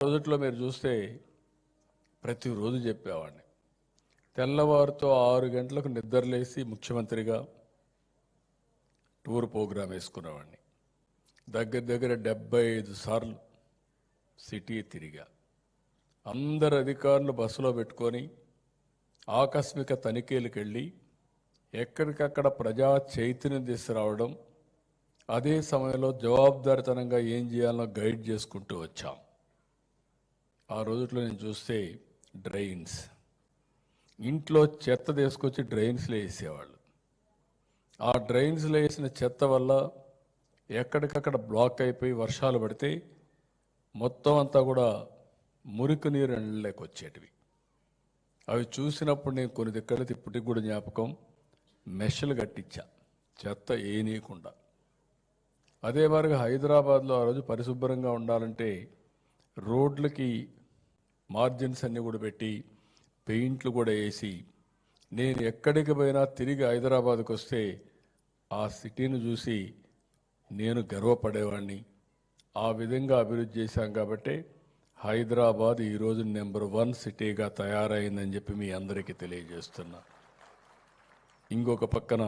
రోజుల్లో మీరు చూస్తే ప్రతిరోజు చెప్పేవాడిని. తెల్లవారితో 6 గంటలకు నిద్రలేసి ముఖ్యమంత్రిగా టూర్ ప్రోగ్రాం వేసుకునేవాడిని. దగ్గర దగ్గర 75 సార్లు సిటీ తిరిగా. అందరు అధికారులు బస్సులో పెట్టుకొని ఆకస్మిక తనిఖీలకు వెళ్ళి ఎక్కడికక్కడ ప్రజా చైతన్యం తీసుకురావడం, అదే సమయంలో జవాబుదారితనంగా ఏం చేయాలో గైడ్ చేసుకుంటూ వచ్చాం. ఆ రోజుల్లో నేను చూస్తే డ్రైన్స్, ఇంట్లో చెత్త తీసుకొచ్చి డ్రైన్స్లో వేసేవాళ్ళు. ఆ డ్రైన్స్లో వేసిన చెత్త వల్ల ఎక్కడికక్కడ బ్లాక్ అయిపోయి వర్షాలు పడితే మొత్తం అంతా కూడా మురికి నీరు ఎండలేక వచ్చేటివి. అవి చూసినప్పుడు నేను కొన్ని దిక్కలకి ఇప్పటికి కూడా జ్ఞాపకం, మెషలు కట్టించా చెత్త ఏనీయకుండా. అదే మాదిరిగా హైదరాబాద్లో ఆ రోజు పరిశుభ్రంగా ఉండాలంటే రోడ్లకి మార్జిన్స్ అన్నీ కూడా పెట్టి పెయింట్లు కూడా వేసి, నేను ఎక్కడికి పోయినా తిరిగి హైదరాబాద్కి వస్తే ఆ సిటీని చూసి నేను గర్వపడేవాడిని. ఆ విధంగా అభివృద్ధి చేశాం కాబట్టి హైదరాబాద్ ఈరోజు నెంబర్ 1 సిటీగా తయారైందని చెప్పి మీ అందరికీ తెలియజేస్తున్నా. ఇంకొక పక్కన